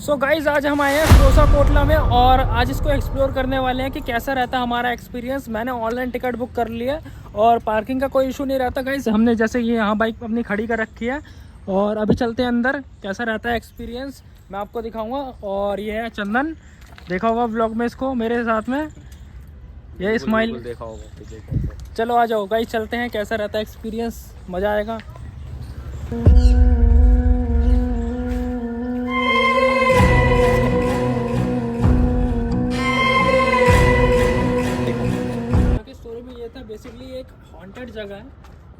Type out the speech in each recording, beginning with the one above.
So guys आज हम आए हैं फिरोजा कोटला में और आज इसको एक्सप्लोर करने वाले हैं कि कैसा रहता है हमारा एक्सपीरियंस। मैंने ऑनलाइन टिकट बुक कर लिया और पार्किंग का कोई इशू नहीं रहता गाइज। हमने जैसे ये यहाँ बाइक अपनी खड़ी कर रखी है और अभी चलते हैं अंदर, कैसा रहता है एक्सपीरियंस मैं आपको दिखाऊंगा। और ये है चंदन, देखा होगा व्लॉग में इसको मेरे साथ में, ये स्माइल देखा होगा। चलो आ जाओ गाइज, चलते हैं कैसा रहता है एक्सपीरियंस, मज़ा आएगा। स्टोरी में ये था, बेसिकली एक हॉन्टेड जगह है।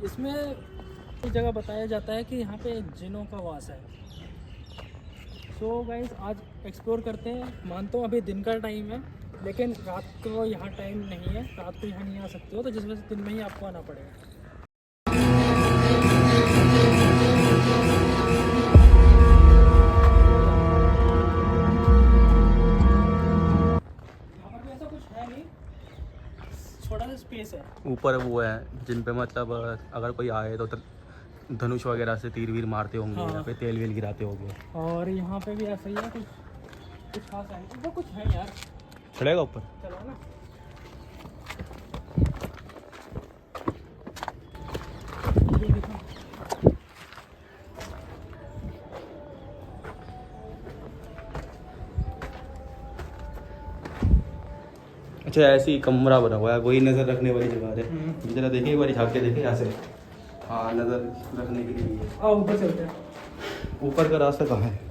इसमें एक जगह बताया जाता है कि यहाँ पे जिनों का वास है। सो गाइज आज एक्सप्लोर करते हैं। मानता हूँ अभी दिन का टाइम है लेकिन रात को यहाँ टाइम नहीं है, रात को यहाँ नहीं आ सकते हो, तो जिस वजह से दिन में ही आपको आना पड़ेगा। यहाँ पर भी ऐसा कुछ है नहीं, थोड़ा सा स्पेस है। ऊपर वो है जिन पे मतलब अगर कोई आए तो धनुष वगैरह से तीर वीर मारते होंगे। हाँ। यहाँ पे तेल वेल गिराते होंगे। और यहाँ पे भी ऐसा ही है, कुछ खास है नहीं, तो कुछ है यार। चढ़ेगा ऊपर, चलो ना। ये देखो, अच्छा ऐसे ही कमरा बना हुआ है, वही नज़र रखने वाली जगह है। जरा देखिए एक बार झाँक के देखिए यहाँ से। हाँ नज़र रखने के लिए। आओ ऊपर चलते हैं। ऊपर का रास्ता कहाँ है?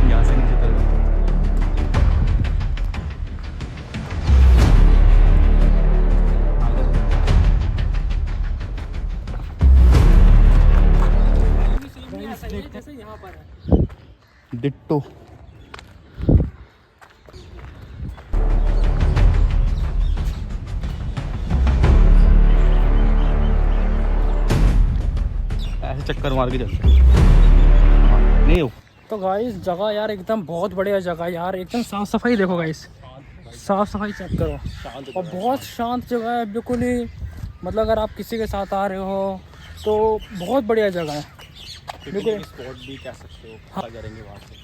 यहाँ से नीचे चल। जैसे यहाँ पर है डिट्टो। ऐसे चक्कर मार के चलते नहीं हो। तो गाइस जगह यार एकदम बहुत बढ़िया जगह यार, एकदम साफ सफाई देखो गाइस, साफ सफाई चेक करो। और बहुत शांत जगह है बिल्कुल ही, मतलब अगर आप किसी के साथ आ रहे हो तो बहुत बढ़िया जगह है बिल्कुल। स्पॉट भी कह सकते हो। हाँ। करेंगे वहाँ से।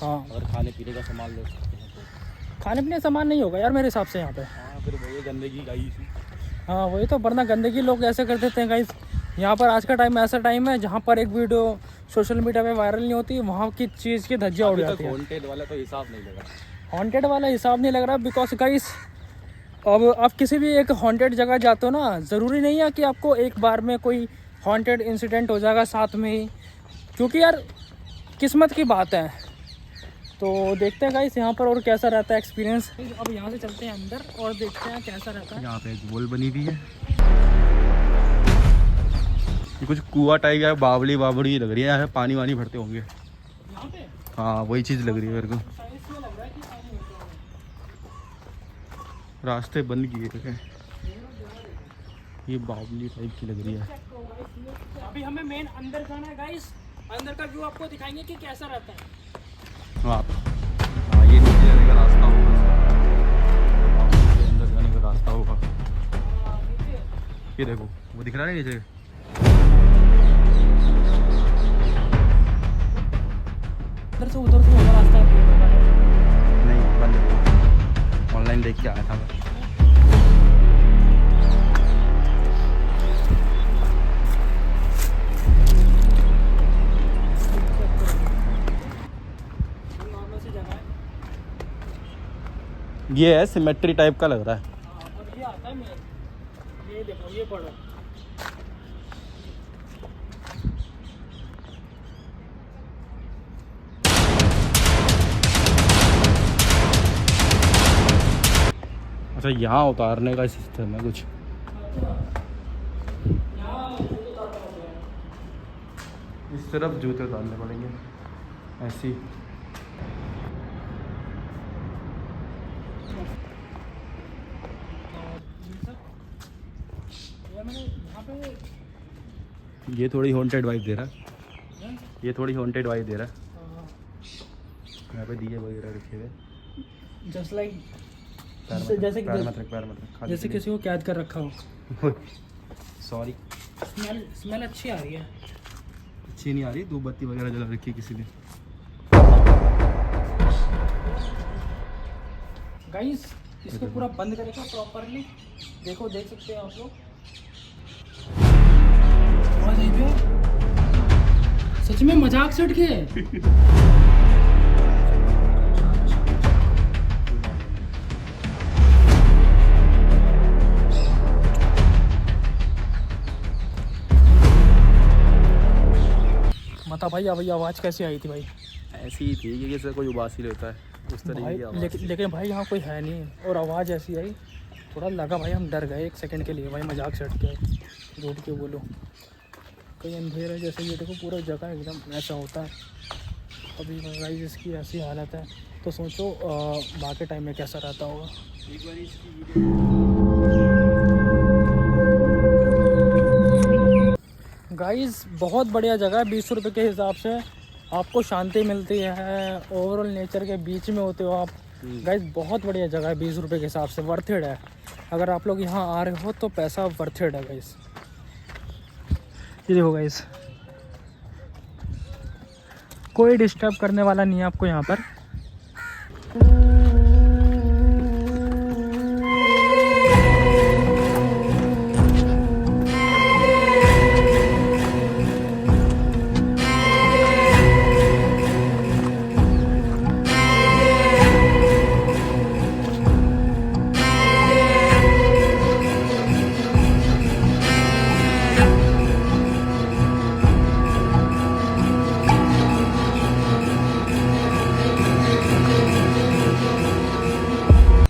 हाँ, अगर खाने पीने का सामान ले सकते हैं तो। खाने पीने का सामान नहीं होगा यार मेरे हिसाब से यहाँ पे। हाँ फिर वही गंदगी का ही। हाँ वही तो, वरना गंदगी लोग ऐसे कर देते हैं गाइस। यहाँ पर आज का टाइम ऐसा टाइम है जहाँ पर एक वीडियो सोशल मीडिया पे वायरल नहीं होती, वहाँ की चीज़ की धज्जियाँ उड़ जाती है। हॉन्टेड वाला तो हिसाब नहीं लगा। हॉन्टेड वाला हिसाब नहीं लग रहा बिकॉज गाइस अब आप किसी भी एक हॉन्टेड जगह जाते हो ना, ज़रूरी नहीं है कि आपको एक बार में कोई हॉन्टेड इंसिडेंट हो जाएगा साथ में ही, क्योंकि यार किस्मत की बात है। तो देखते हैं गाइस यहाँ पर और कैसा रहता है एक्सपीरियंस। अब यहाँ से चलते हैं अंदर और देखते हैं कैसा रहता है। यहाँ पे एक वॉल बनी हुई है, ये कुछ कुआ टाइप है, बावड़ी बावड़ी लग रही है। यहाँ पे पानी वानी भरते होंगे यहाँ पे हाँ वही चीज़ लग रही है मेरे को। साइंस में लग रहा है कि पानी होता है। रास्ते बंद किए हैं, ये बावली टाइप की लग रही है। अभी हमें मेन अंदर जाना है गाइस, अंदर का व्यू आपको दिखाएंगे कि कैसा रहता है। हाँ हाँ ये नीचे जाने का रास्ता होगा, अंदर जाने का रास्ता होगा। ये देखो वो दिख रहा है नीचे। उधर से होगा रास्ता है। नहीं बंद, ऑनलाइन देख के आया था मैं। ये है सिमेट्री टाइप का लग रहा है। और ये आता है मेन, ये देखो ये पढ़ो। अच्छा यहाँ उतारने का सिस्टम है कुछ। इस तरफ जूते उतारने पड़ेंगे ऐसे ही। ये थोड़ी हॉन्टेड वाइब दे रहा है, ये थोड़ी हॉन्टेड वाइब दे रहा है। यहाँ पे दिए वगैरह रखे हुए जस्ट लाइक जैसे पैर मत रख, पैर मत रख, खाली जैसे किसी को कैद कर रखा हो। सॉरी, स्मेल अच्छी आ रही है। अच्छी नहीं आ रही, धूप बत्ती वगैरह जला रखी है किसी ने। गाइस इसको पूरा बंद करेगा प्रॉपरली, देखो देख सकते हैं आप लोग। आवाज आई पे सच में मजाक से उठ के बता भाई, अब ये आवाज़ कैसे आई थी भाई? ऐसी ही थी कि जैसे कोई उबासी रहता है उस तरीके भाई की आवाज़। लेकिन भाई यहाँ कोई है नहीं और आवाज़ ऐसी आई, थोड़ा लगा भाई हम डर गए 1 सेकंड के लिए। भाई मजाक से हट के झूठ के बोलो, कहीं अंधेरा जैसे ये देखो पूरा जगह एकदम ऐसा होता है। अभी गाइस इसकी ऐसी हालत है तो सोचो बाकी टाइम में कैसा रहता होगा। एक बार इसकी गाइस बहुत बढ़िया जगह है, 20 रुपये के हिसाब से आपको शांति मिलती है, ओवरऑल नेचर के बीच में होते हो आप। गाइस बहुत बढ़िया जगह है, 20 रुपये के हिसाब से वर्थ इट है। अगर आप लोग यहाँ आ रहे हो तो पैसा वर्थ इट है गाइस। ये देखो गाइस, कोई डिस्टर्ब करने वाला नहीं है आपको यहाँ पर।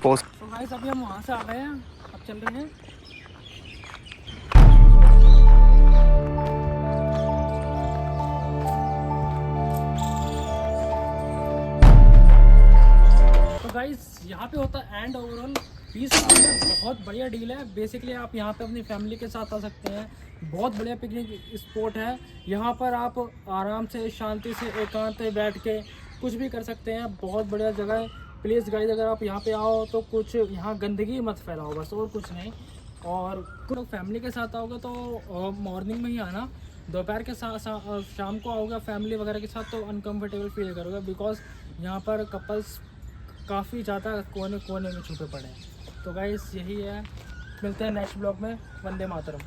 पोस्ट तो गाइस अभी हम वहाँ से आ गए हैं, अब चल रहे हैं। तो गाइस यहाँ पे होता है एंड ओवरऑल 20 रुपये में बहुत बढ़िया डील है। बेसिकली आप यहाँ पे अपनी फैमिली के साथ आ सकते हैं, बहुत बढ़िया पिकनिक स्पॉट है। यहाँ पर आप आराम से शांति से एकांत में बैठ के कुछ भी कर सकते हैं, बहुत बढ़िया जगह है। प्लीज़ गाइस अगर आप यहाँ पे आओ तो कुछ यहाँ गंदगी मत फैलाओ बस, और कुछ नहीं। और कुछ लोग फैमिली के साथ आओगे तो मॉर्निंग में ही आना, दोपहर के साथ शाम को आओगे फैमिली वगैरह के साथ तो अनकम्फर्टेबल फील करोगे, बिकॉज यहाँ पर कपल्स काफ़ी ज़्यादा कोने कोने में छुपे पड़े हैं। तो गाइस यही है, मिलते हैं नेक्स्ट ब्लॉग में। वंदे मातरम।